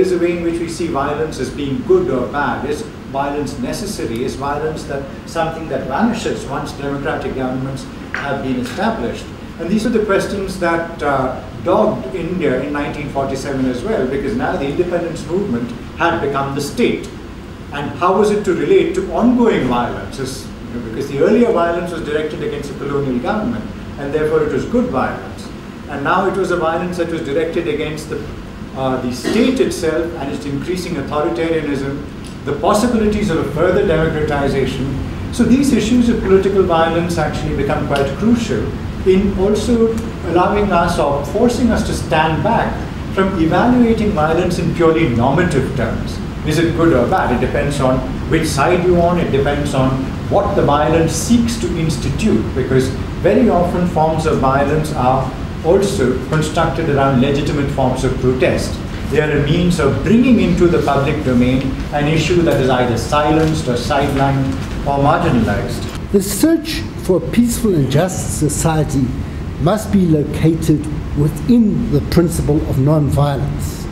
is a way in which we see violence as being good or bad. Is violence necessary? Is violence something that vanishes once democratic governments have been established? And these are the questions that dogged India in 1947 as well, because now the independence movement had become the state. And how was it to relate to ongoing violence? Because the earlier violence was directed against the colonial government, and therefore it was good violence. And now it was a violence that was directed against the state itself and its increasing authoritarianism, the possibilities of a further democratization. So these issues of political violence actually become quite crucial in also allowing us or forcing us to stand back from evaluating violence in purely normative terms. Is it good or bad? It depends on which side you're on, it depends on what the violence seeks to institute, because very often forms of violence are also constructed around legitimate forms of protest. They are a means of bringing into the public domain an issue that is either silenced or sidelined or marginalized. The search for a peaceful and just society must be located within the principle of non-violence.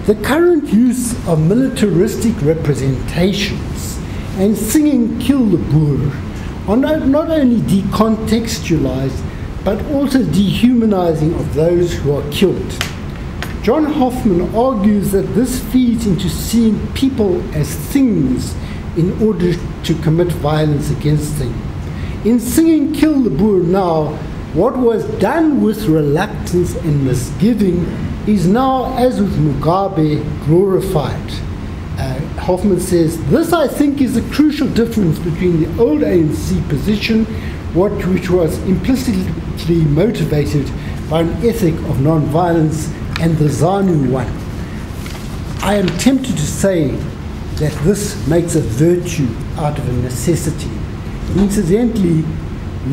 The current use of militaristic representations and singing "Kill the Boer" are not only decontextualized, but also dehumanizing of those who are killed. John Hoffman argues that this feeds into seeing people as things in order to commit violence against them. In singing "Kill the Boer" now, what was done with reluctance and misgiving is now, as with Mugabe, glorified. Hoffman says, "This, I think, is a crucial difference between the old ANC position, which was implicitly motivated by an ethic of non-violence, and the ZANU one. I am tempted to say that this makes a virtue out of a necessity." Incidentally,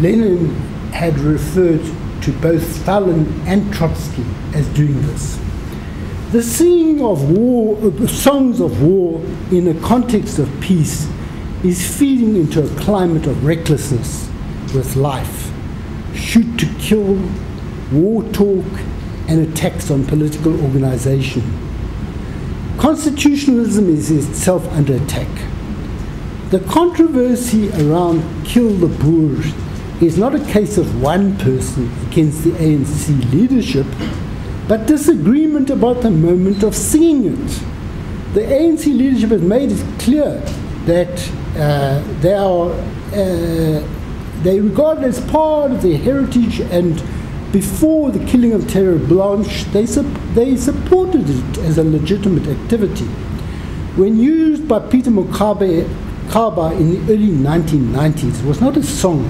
Lenin had referred to both Stalin and Trotsky as doing this. The singing of war, songs of war in a context of peace is feeding into a climate of recklessness with life. Shoot to kill, war talk, and attacks on political organization. Constitutionalism is itself under attack. The controversy around "Kill the Boer" is not a case of one person against the ANC leadership, but disagreement about the moment of singing it. The ANC leadership has made it clear that they regard it as part of their heritage, and before the killing of Terre Blanche, they supported it as a legitimate activity. When used by Peter Mokaba in the early 1990s, it was not a song,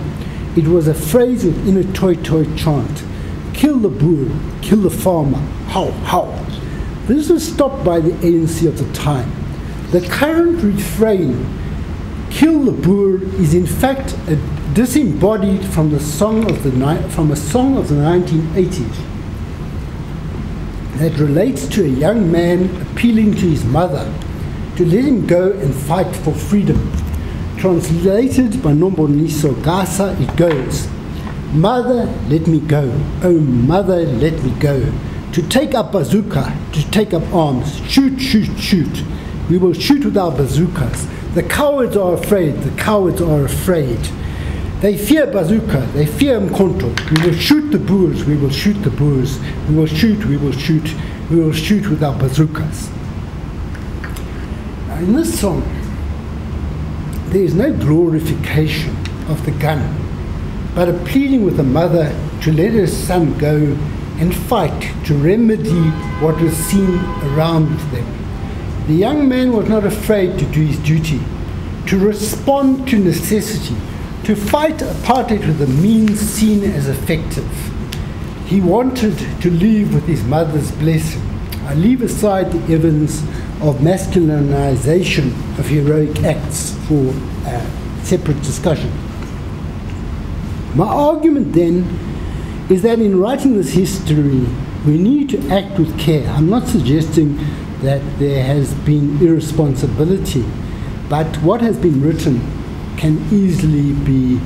it was a phrase within a toy chant. "Kill the Boer, kill the farmer, how, how." This was stopped by the ANC of the time. The current refrain, "Kill the Boer," is in fact disembodied from a song of the 1980s that relates to a young man appealing to his mother to let him go and fight for freedom. Translated by Nomboniso Gasa, it goes, "Mother, let me go. Oh, mother, let me go. To take up bazooka, to take up arms. Shoot, shoot, shoot. We will shoot with our bazookas. The cowards are afraid. The cowards are afraid. They fear bazooka. They fear Mkonto. We will shoot the Boers. We will shoot the Boers. We will shoot. We will shoot. We will shoot with our bazookas." Now, in this song, there is no glorification of the gun, but a pleading with the mother to let her son go and fight to remedy what was seen around them. The young man was not afraid to do his duty, to respond to necessity, to fight apartheid with the means seen as effective. He wanted to leave with his mother's blessing. I leave aside the evidence of masculinization of heroic acts for separate discussion. My argument then is that in writing this history, we need to act with care. I'm not suggesting that there has been irresponsibility, but what has been written can easily be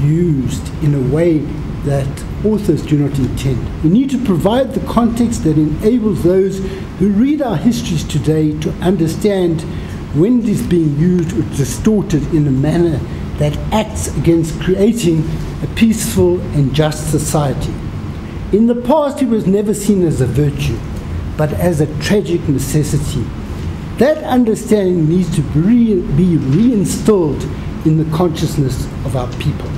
used in a way that authors do not intend. We need to provide the context that enables those who read our histories today to understand when it is being used or distorted in a manner that acts against creating a peaceful and just society. In the past, it was never seen as a virtue, but as a tragic necessity. That understanding needs to be reinstilled in the consciousness of our people.